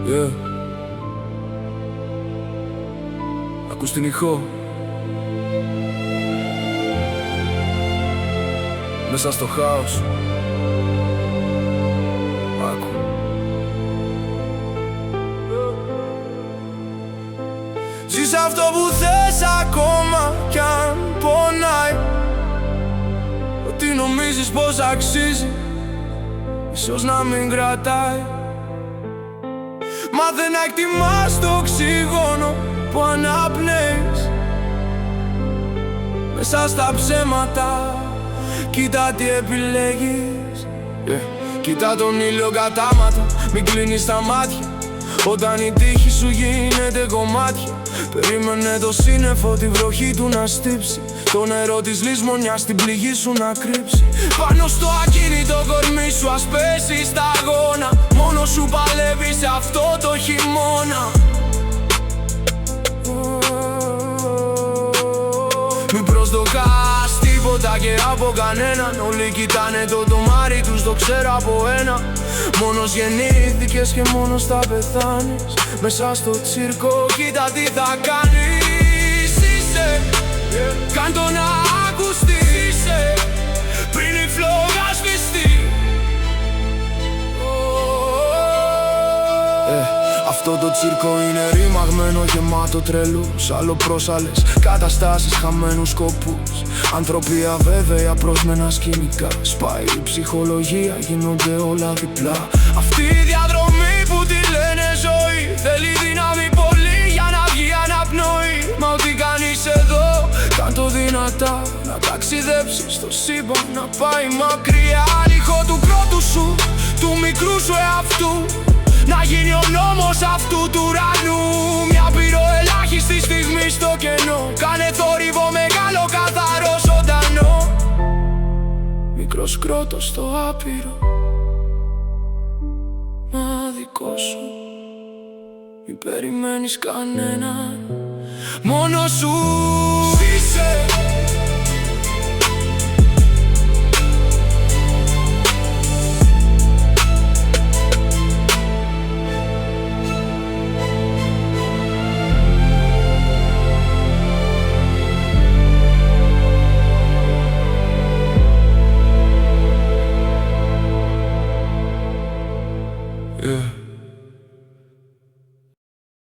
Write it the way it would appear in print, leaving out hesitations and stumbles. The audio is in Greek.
Yeah. Ακούς την ηχό μέσα στο χάος. Άκου. Ζεις αυτό που θες ακόμα κι αν πονάει. Ότι νομίζεις πως αξίζει, ίσως να μην κρατάει. Μάθε να εκτιμάς το οξυγόνο που αναπνέεις μέσα στα ψέματα. Κοίτα τι επιλέγεις, κοίτα τον ήλιο κατάματα. Μην κλείνεις τα μάτια όταν η τύχη σου γίνεται κομμάτια. Περίμενε το σύννεφο τη βροχή του να στύψει, το νερό της λησμονιάς στην πληγή σου να κρύψει. Πάνω στο ακίνητο κορμί σου ας πέσει σταγόνα. Μόνο σου παλεύεις σε αυτό το χειμώνα. Μην προσδοκάς τίποτα και από κανέναν. Όλοι κοιτάνε το τομάρι τους, το ξέρω από ένα. Μόνος γεννήθηκες και μόνος θα πεθάνεις. Μέσα στο τσίρκο κοίτα τι θα κάνεις. Είσαι, κάν' το να ακουστεί. Είσαι, πριν η φλόγα σβηστεί. Αυτό το τσίρκο είναι ρημαγμένο, γεμάτο τρελούς, άλλο προς άλλες καταστάσεις, χαμένους σκοπούς. Άνθρωποι αβέβαια, απρόσμενα σκηνικά. Σπάει η ψυχολογία, γίνονται όλα διπλά. Αυτή η διαδρομή που τη λένε ζωή θέλει δύναμη πολύ για να βγει αναπνοή. Μα ό,τι κάνεις εδώ, κάν' το δυνατά. Να ταξιδέψεις στο σύμπαν, να πάει μακριά. Ήχο του πρώτου σου, του μικρού σου εαυτού. Να γίνει ο νόμος αυτού του ουρανού. Μια πυροελάχιστη στιγμή στο κενό. Κάνε θόρυβο μεγάλο, καθαρό, ζωντανό. Μικρό σκρότος στο άπειρο, μα δικό σου. Μην περιμένεις κανέναν, μόνο σου.